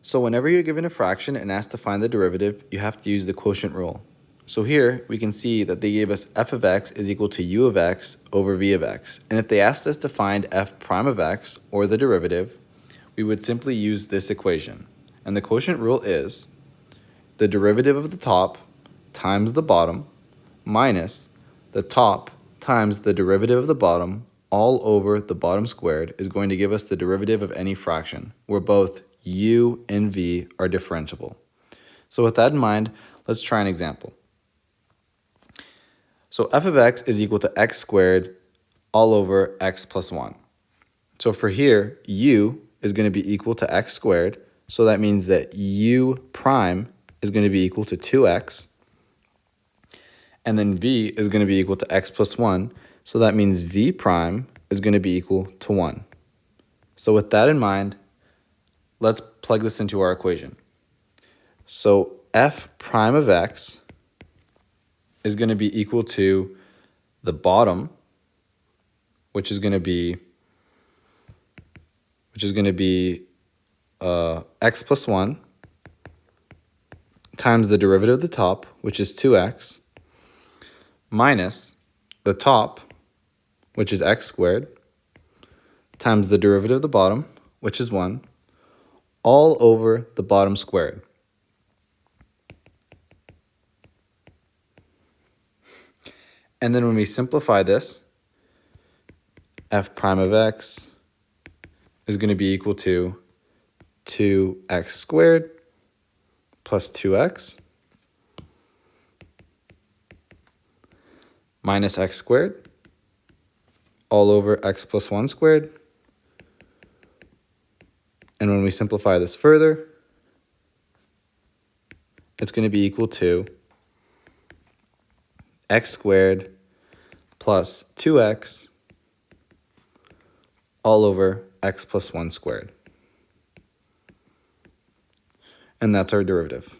So whenever you're given a fraction and asked to find the derivative, you have to use the quotient rule. So here we can see that they gave us f of x is equal to u of x over v of x. And if they asked us to find f prime of x, or the derivative, we would simply use this equation. And the quotient rule is the derivative of the top times the bottom minus the top times the derivative of the bottom all over the bottom squared is going to give us the derivative of any fraction, where both u and v are differentiable. So with that in mind, let's try an example. So f of x is equal to x squared all over x plus 1. So for here, u is going to be equal to x squared, so that means that u prime is going to be equal to 2x, and then v is going to be equal to x plus 1, so that means v prime is going to be equal to 1. So with that in mind, let's plug this into our equation. So f prime of x is going to be equal to the bottom, which is going to be x plus 1 times the derivative of the top, which is 2x, minus the top, which is x squared, times the derivative of the bottom, which is 1, all over the bottom squared. And then when we simplify this, f prime of x is going to be equal to 2x squared plus 2x minus x squared all over x plus 1 squared. And when we simplify this further, it's going to be equal to x squared plus 2x all over x plus 1 squared. And that's our derivative.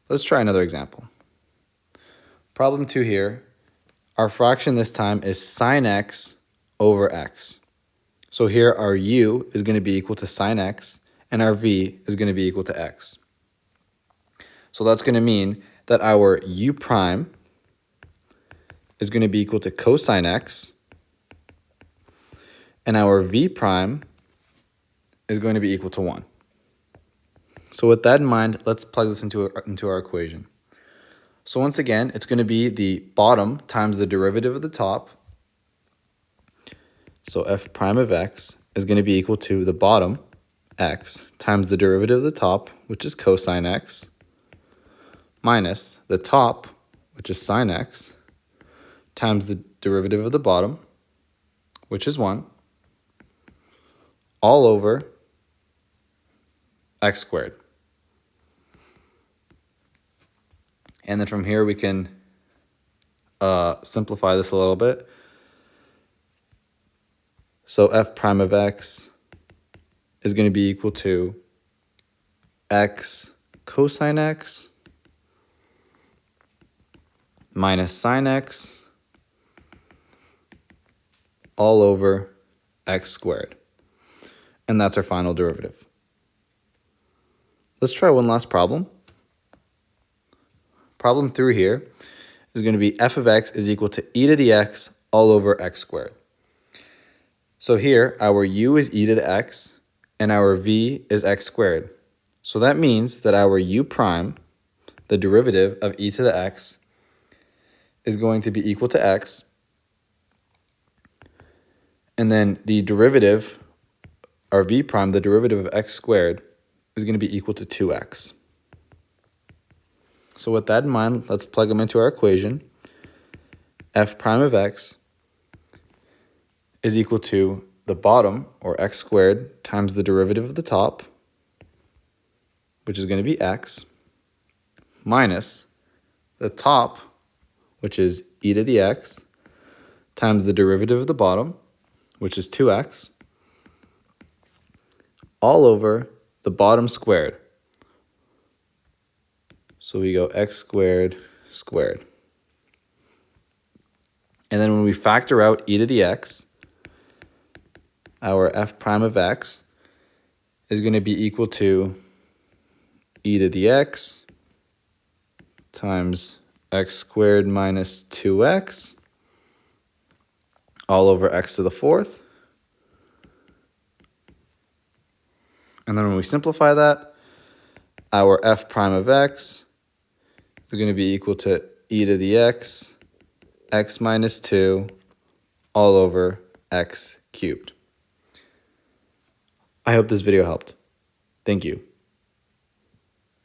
Let's try another example. Problem 2 here, our fraction this time is sine x over x. So here our u is going to be equal to sine x, and our v is going to be equal to x. So that's going to mean that our u prime is going to be equal to cosine x, and our v prime is going to be equal to 1. So with that in mind, let's plug this into our equation. So once again, it's going to be the bottom times the derivative of the top. So f prime of x is going to be equal to the bottom, x, times the derivative of the top, which is cosine x, minus the top, which is sine x, times the derivative of the bottom, which is 1, all over x squared. And then from here we can simplify this a little bit. So f prime of x is going to be equal to x cosine x minus sine x all over x squared. And that's our final derivative. Let's try one last problem. Problem 3 here is going to be f of x is equal to e to the x all over x squared. So here, our u is e to the x, and our v is x squared. So that means that our u prime, the derivative of e to the x, is going to be equal to x. And then the derivative, our v prime, the derivative of x squared, is going to be equal to 2x. So with that in mind, let's plug them into our equation. F prime of x is equal to the bottom, or x squared, times the derivative of the top, which is going to be x, minus the top, which is e to the x, times the derivative of the bottom, which is 2x, all over the bottom squared. So we go x squared squared. And then when we factor out e to the x, our f prime of x is going to be equal to e to the x times x squared minus 2x all over x to the fourth. And then when we simplify that, our f prime of x is going to be equal to e to the x minus 2 all over x cubed. I hope this video helped. Thank you.